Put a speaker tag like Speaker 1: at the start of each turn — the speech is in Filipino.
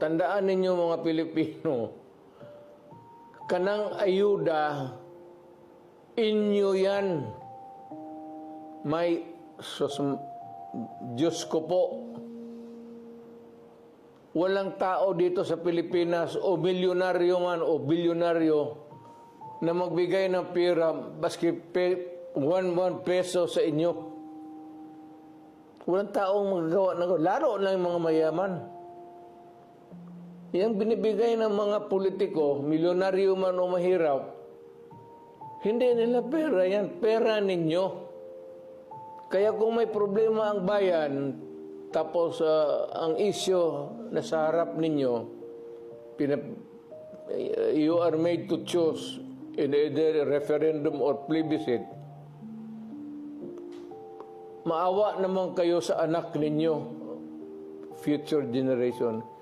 Speaker 1: tandaan ninyo mga Pilipino, kanang ayuda, inyo yan. May, Diyos ko po, walang tao dito sa Pilipinas o milyonaryo man o bilyonaryo na magbigay ng pera baski 1 peso sa inyo. Walang taong magagawa ng lalo lang yung mga mayaman. Yang binibigay ng mga politiko, milyonaryo man o mahirap, hindi nila pera yan, pera ninyo. Kaya kung may problema ang bayan, tapos ang isyo na sa harap ninyo, you are made to choose in either referendum or plebiscite, maawa naman kayo sa anak ninyo, future generation.